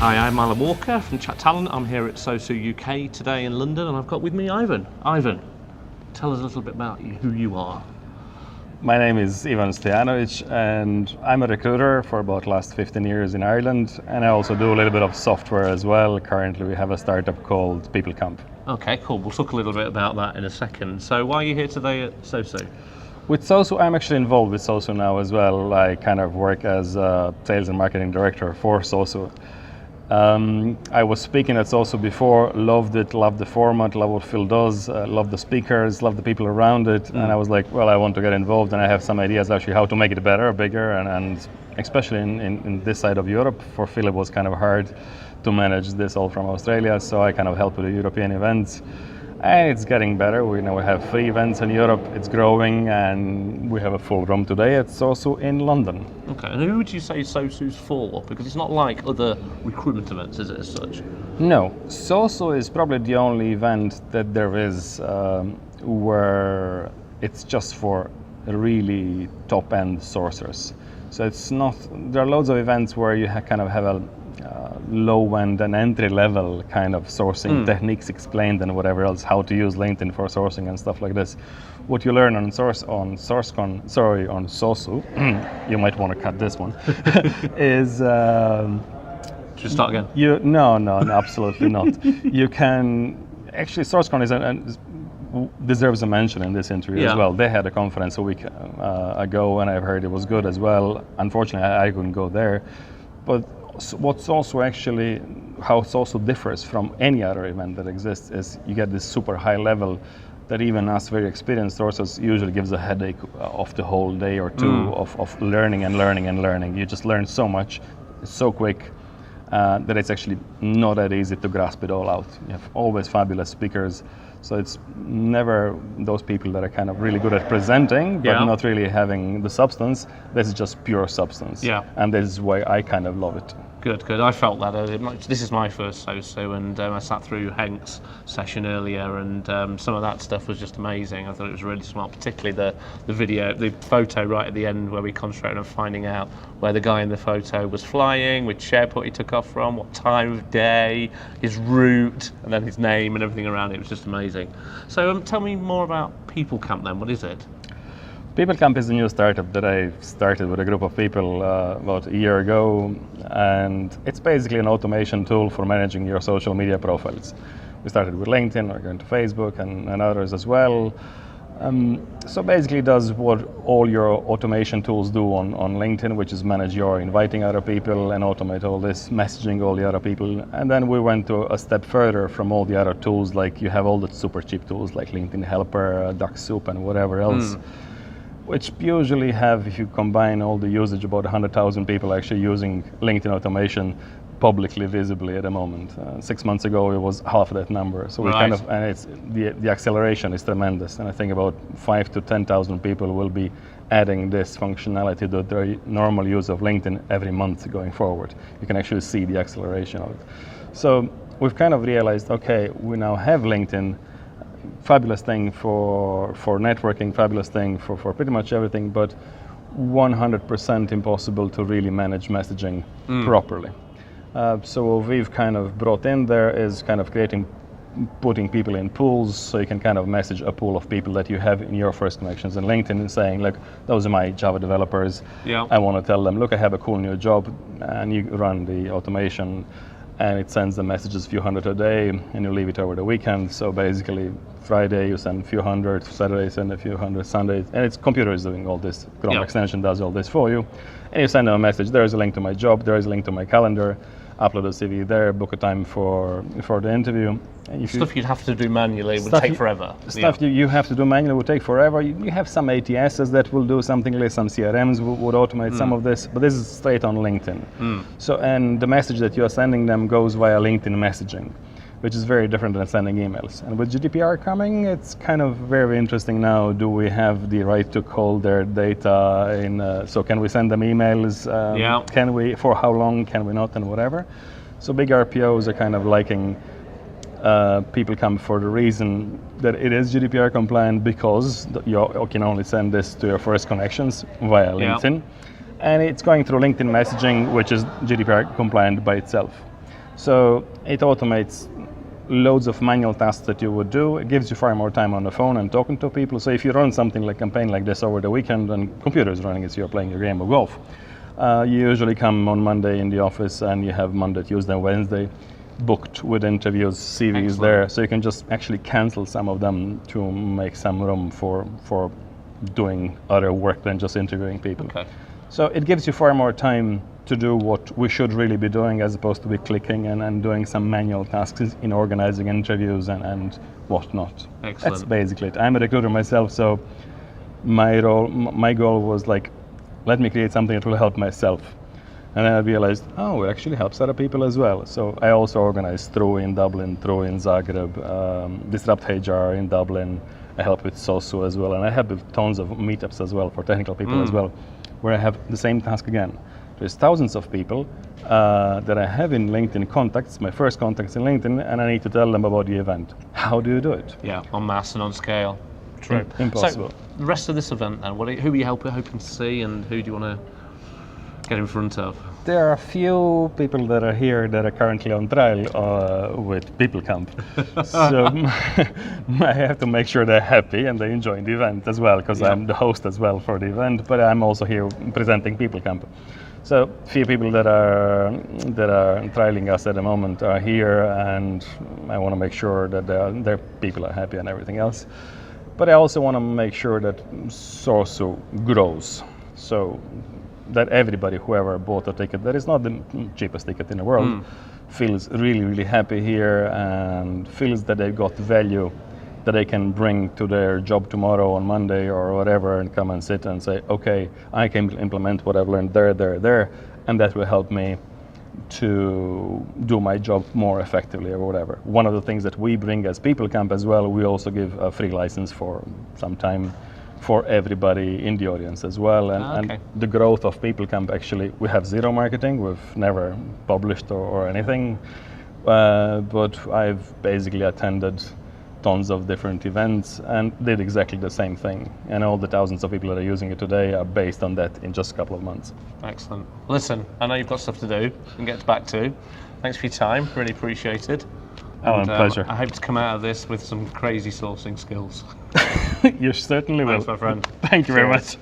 Hi, I'm Alan Walker from Chat Talent. I'm here at SOSU UK today in London, and I've got with me Ivan. Ivan, tell us a little bit about you, who you are. My name is Stojanovic, and I'm a recruiter for about the last 15 years in Ireland, and I also do a little bit of software as well. Currently we have a startup called PeopleCamp. Okay, cool. We'll talk a little bit about that in a second. So why are you here today at SOSU? With SOSU, I'm actually involved with SOSU now as well. I kind of work as a sales and marketing director for SOSU. I was speaking at SOSU before, loved it, loved the format, loved what Phil does, loved the speakers, loved the people around it, and I was like, well, I want to get involved, and I have some ideas actually how to make it better, bigger, and especially in this side of Europe. For Phil it was kind of hard to manage this all from Australia, so I kind of helped with the European events. And it's getting better. We have 3 events in Europe. It's growing, and we have a full room today at SOSU in London. Okay, and who would you say SOSU's for? Because it's not like other recruitment events, is it, as such? No, SOSU is probably the only event that there is where it's just for really top-end sourcers. So it's not. There are loads of events where you kind of have a low-end and entry-level kind of sourcing techniques explained and whatever else, how to use LinkedIn for sourcing and stuff like this. What you learn on SOSU, you might want to cut this one, is... Should we start again? No, absolutely not. You can... Actually, SourceCon deserves a mention in this interview as well. They had a conference a week ago, and I've heard it was good as well. Unfortunately, I couldn't go there. But what's also actually, how it also differs from any other event that exists is you get this super high level that even us very experienced sources usually gives a headache of the whole day or two of learning and learning and learning. You just learn so much, it's so quick that it's actually not that easy to grasp it all out. You have always fabulous speakers, so it's never those people that are kind of really good at presenting but not really having the substance. This is just pure substance, and this is why I kind of love it. Good. I felt that earlier. This is my first SOSU, and I sat through Hank's session earlier, and some of that stuff was just amazing. I thought it was really smart, particularly the video, the photo right at the end where we concentrated on finding out where the guy in the photo was flying, which airport he took off from, what time of day, his route, and then his name and everything around it. It was just amazing. So tell me more about PeopleCamp then. What is it? PeopleCamp is a new startup that I started with a group of people about a year ago, and it's basically an automation tool for managing your social media profiles. We started with LinkedIn, we're going to Facebook and others as well. So basically it does what all your automation tools do on LinkedIn, which is manage your inviting other people and automate all this messaging all the other people. And then we went to a step further from all the other tools, like you have all the super cheap tools like LinkedIn Helper, DuckSoup and whatever else. Which usually have, if you combine all the usage, about 100,000 people actually using LinkedIn automation publicly, visibly at the moment. 6 months ago, it was half that number. So we and it's the acceleration is tremendous. And I think about 5,000 to 10,000 people will be adding this functionality to their normal use of LinkedIn every month going forward. You can actually see the acceleration of it. So we've kind of realized, okay, we now have LinkedIn. Fabulous thing for networking, fabulous thing for pretty much everything, but 100% impossible to really manage messaging properly. So what we've kind of brought in there is kind of putting people in pools, so you can kind of message a pool of people that you have in your first connections in LinkedIn and saying, look, those are my Java developers. I want to tell them, look, I have a cool new job, and you run the automation, and it sends the messages a few hundred a day, and you leave it over the weekend. So basically, Friday you send a few hundred, Saturday you send a few hundred, Sunday, and it's computer is doing all this. Chrome extension does all this for you, and you send them a message. There is a link to my job. There is a link to my calendar. Upload a CV there. Book a time for the interview. And stuff you'd have to do manually would take forever. Stuff you have to do manually would take forever. You have some ATSs that will do something like some CRMs would automate some of this, but this is straight on LinkedIn. So, and the message that you are sending them goes via LinkedIn messaging, which is very different than sending emails. And with GDPR coming, it's kind of very interesting now. Do we have the right to call their data so can we send them emails? Can we, for how long can we not, and whatever. So big RPOs are kind of liking PeopleCamp for the reason that it is GDPR compliant, because you can only send this to your first connections via LinkedIn. And it's going through LinkedIn messaging, which is GDPR compliant by itself. So it automates loads of manual tasks that you would do. It gives you far more time on the phone and talking to people. So if you run something like campaign like this over the weekend and computer is running as you're playing your game of golf, you usually come on Monday in the office and you have Monday, Tuesday, and Wednesday booked with interviews, CVs. Excellent. There, so you can just actually cancel some of them to make some room for doing other work than just interviewing people. Okay. So it gives you far more time to do what we should really be doing, as opposed to be clicking and doing some manual tasks in organizing interviews and whatnot. Excellent. That's basically it. I'm a recruiter myself, so my goal was like, let me create something that will help myself. And then I realized, oh, it actually helps other people as well. So I also organized Through in Dublin, Through in Zagreb, Disrupt HR in Dublin. I help with SOSU as well, and I have tons of meetups as well for technical people as well, where I have the same task again. There's thousands of people that I have in LinkedIn contacts, my first contacts in LinkedIn, and I need to tell them about the event. How do you do it? Yeah, on mass and on scale. True. Impossible. So the rest of this event then, who are you hoping to see, and who do you want to get in front of? There are a few people that are here that are currently on trial with PeopleCamp. So I have to make sure they're happy and they enjoy the event as well, because I'm the host as well for the event, but I'm also here presenting PeopleCamp. So few people that are trialing us at the moment are here, and I want to make sure that their people are happy and everything else. But I also want to make sure that SOSU grows. So that everybody, whoever bought a ticket, that is not the cheapest ticket in the world, feels really, really happy here and feels that they got value that they can bring to their job tomorrow on Monday or whatever, and come and sit and say, okay, I can implement what I've learned there, and that will help me to do my job more effectively or whatever. One of the things that we bring as PeopleCamp as well, we also give a free license for some time for everybody in the audience as well. And the growth of PeopleCamp, actually, we have zero marketing. We've never published or anything, but I've basically attended tons of different events and did exactly the same thing. And all the thousands of people that are using it today are based on that in just a couple of months. Excellent. Listen, I know you've got stuff to do and get back to. Thanks for your time, really appreciate it. Oh, and, pleasure. I hope to come out of this with some crazy sourcing skills. You certainly will. Thanks, my friend. Thank you very much.